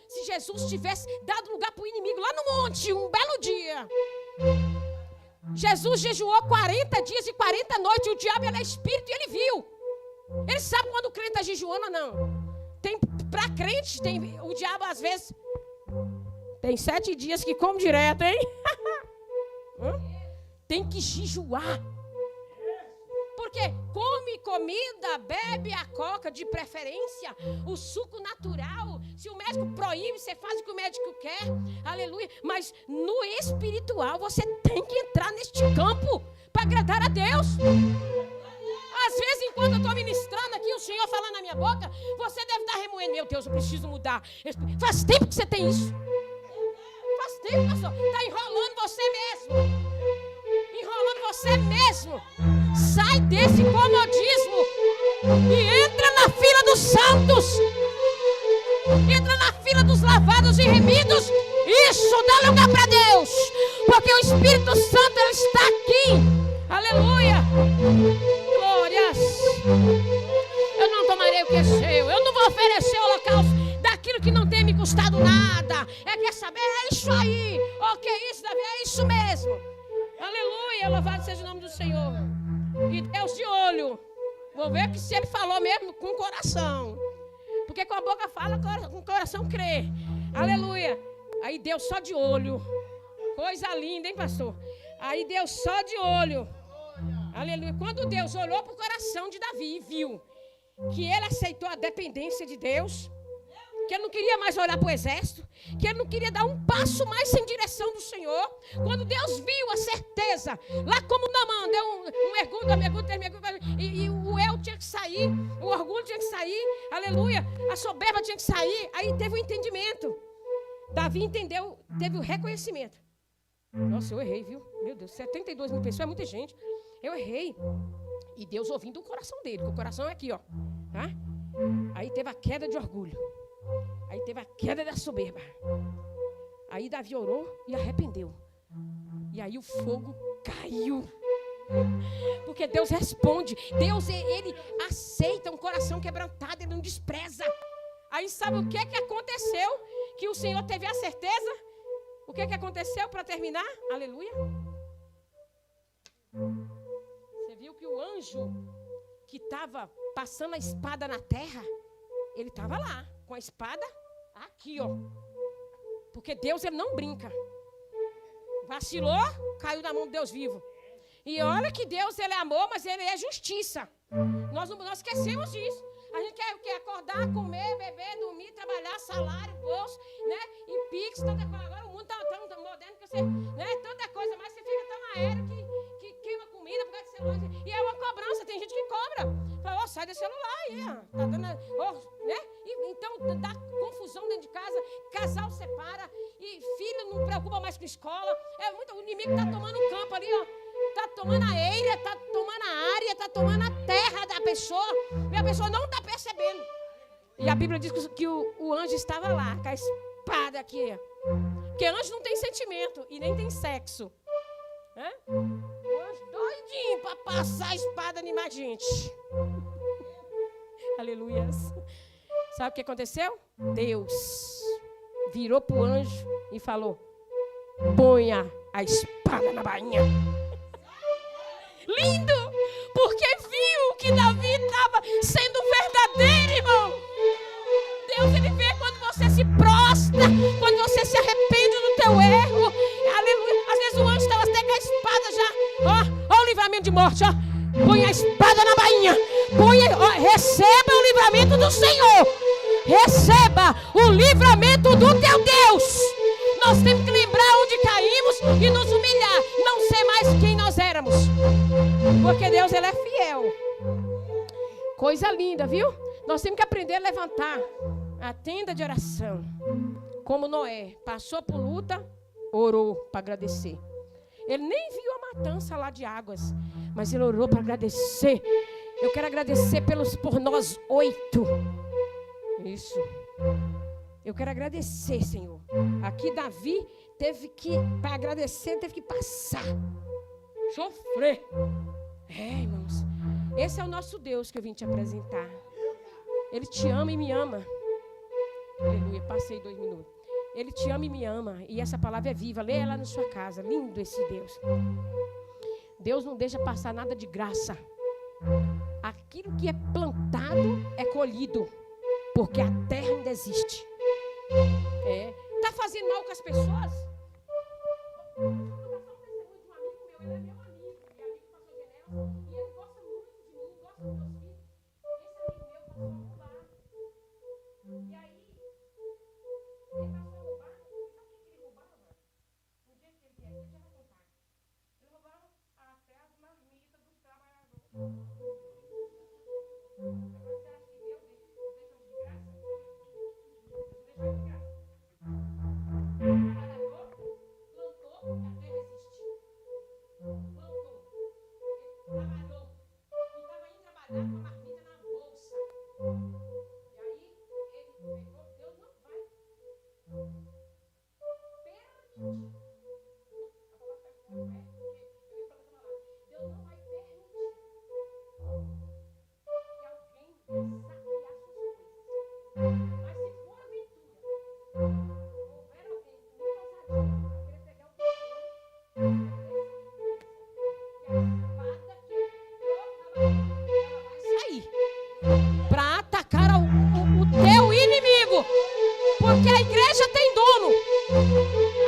Se Jesus tivesse dado lugar para o inimigo lá no monte, um belo dia. Jesus jejuou 40 dias e 40 noites. O diabo, ele é espírito e ele viu. Ele sabe quando o crente está jejuando ou não. Para crente, o diabo às vezes tem 7 dias que come direto, hein? Tem que jejuar. Porque come comida, bebe a coca de preferência, o suco natural. Se o médico proíbe, você faz o que o médico quer. Aleluia. Mas no espiritual, você tem que entrar neste campo para agradar a Deus. Às vezes, enquanto eu estou ministrando aqui, o Senhor falando na minha boca, você deve estar remoendo. Meu Deus, eu preciso mudar. Faz tempo que você tem isso. Faz tempo, pastor. Está enrolando você mesmo. Enrolando você mesmo. Sai desse comodismo e entra na fila dos santos. Entra na fila dos lavados e remidos. Isso, dá lugar para Deus. Porque o Espírito Santo, ele está aqui. Aleluia. Glórias. Eu não tomarei o que é seu. Eu não vou oferecer o holocausto daquilo que não tem me custado nada. Quer saber? É isso aí. Que é isso, Davi? É isso mesmo. Aleluia. Louvado seja o nome do Senhor. E Deus de olho. Vou ver que se ele falou mesmo com o coração. Porque com a boca fala, com o coração crê. Aleluia. Aí Deus só de olho. Coisa linda, hein, pastor? Aí Deus só de olho. Aleluia. Quando Deus olhou para o coração de Davi e viu que ele aceitou a dependência de Deus, que ele não queria mais olhar para o exército, que ele não queria dar um passo mais sem direção do Senhor. Quando Deus viu a certeza, lá como Naamã deu um mergulho, e o eu tinha que sair, o orgulho tinha que sair, aleluia, a soberba tinha que sair, aí teve o entendimento. Davi entendeu, teve o reconhecimento. Nossa, eu errei, viu? Meu Deus, 72 mil pessoas é muita gente. Eu errei. E Deus ouvindo o coração dele, porque o coração é aqui, ó. Tá? Aí teve a queda de orgulho. Aí teve a queda da soberba. Aí Davi orou e arrependeu. E aí o fogo caiu. Porque Deus responde. Deus, ele aceita um coração quebrantado, ele não despreza. Aí sabe o que aconteceu? Que o Senhor teve a certeza. O que aconteceu para terminar? Aleluia. Você viu que o anjo que estava passando a espada na terra, ele estava lá, com a espada aqui, ó. Porque Deus, ele não brinca. Vacilou, caiu na mão de Deus vivo. E olha que Deus, ele é amor, mas ele é justiça. Nós esquecemos disso. A gente quer acordar, comer, beber, dormir, trabalhar, salário, bolso, né? Em Pix, tanta coisa. Agora o mundo está tão moderno que você, né? Tanta coisa, mas você fica tão aéreo que queima comida por causa de celular. E é uma cobrança, tem gente que cobra. Fala, sai do celular aí, ó. Tá dando, né? Então dá confusão dentro de casa, casal separa, e filho não preocupa mais com escola. O inimigo está tomando o campo ali, ó. Está tomando a eira, está tomando a área, está tomando a terra da pessoa. E a pessoa não está percebendo. E a Bíblia diz que o anjo estava lá, com a espada aqui. Porque anjo não tem sentimento e nem tem sexo. O anjo doidinho para passar a espada em mais gente. Aleluia. Sabe o que aconteceu? Deus virou para o anjo e falou: ponha a espada na bainha. Lindo! Porque viu que Davi estava sendo verdadeiro, irmão. Deus, ele vê quando você se prostra, quando você se arrepende do teu erro. Aleluia. Às vezes o anjo estava até com a espada já. Ó o livramento de morte, ó. Põe a espada na bainha. Receba o livramento do Senhor. Receba o livramento do teu Deus. Nós temos que lembrar onde caímos e nos humilhar. Não ser mais quem nós éramos. Porque Deus, ele é fiel. Coisa linda, viu? Nós temos que aprender a levantar a tenda de oração. Como Noé passou por luta, orou para agradecer. Ele nem viu a matança lá de águas, mas ele orou para agradecer. Eu quero agradecer por nós 8. Isso. Eu quero agradecer, Senhor. Aqui Davi para agradecer, teve que passar. Sofrer. Irmãos. Esse é o nosso Deus que eu vim te apresentar. Ele te ama e me ama. Aleluia, passei 2 minutos. Ele te ama e me ama. E essa palavra é viva. Lê ela na sua casa. Lindo esse Deus. Deus não deixa passar nada de graça. Aquilo que é plantado é colhido. Porque a terra ainda existe. Está fazendo mal com as pessoas? Ele é meu amigo. E amigo do pastor Genel. E ele gosta muito de mim. Gosta dos meus filhos. Esse amigo meu passou a roubar. E aí, ele passou a roubar. Sabe o que ele roubava? No dia que ele quer, eu já vou contar. Ele roubava até as marmitas dos trabalhadores. Agora você acha que Deus deixou de graça? Deus deixou de graça. O trabalhador plantou e a terra existe. Plantou. Ele trabalhou. E estava indo trabalhar com a marmita na bolsa. E aí, ele pegou. Deus não vai permitir. Deus não vai permitir que alguém saquear suas coisas. Mas se for aventura, houver alguém com ousadia querer pegar o teu e a espada que ela vai sair para atacar o teu inimigo. Porque a igreja tem dono.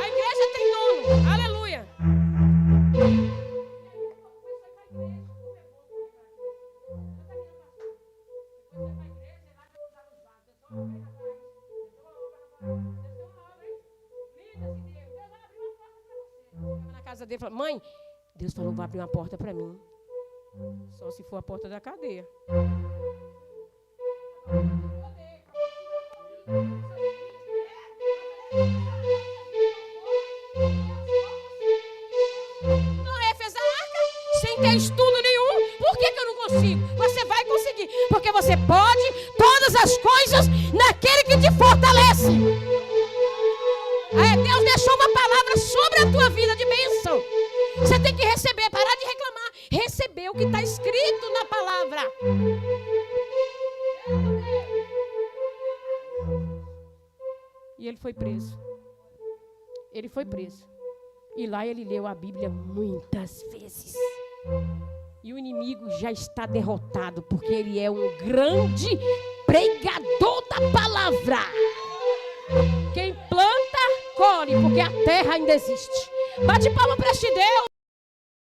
A igreja tem dono. Aleluia. Na casa dele, falou: mãe, Deus falou que vai abrir uma porta para mim. Só se for a porta da cadeia. Noé fez a arca sem ter estudo nenhum. Por que eu não consigo? Você vai conseguir. Porque você pode todas as coisas naquele que te fortalece. Deus deixou uma palavra sobre a tua vida de bênção. Você tem que receber, parar de reclamar. Receber o que está escrito na palavra. E ele foi preso. Ele foi preso. E lá ele leu a Bíblia muitas vezes. E o inimigo já está derrotado, porque ele é um grande pregador da palavra. Quem planta, colhe, porque a terra ainda existe. Bate palma para este Deus.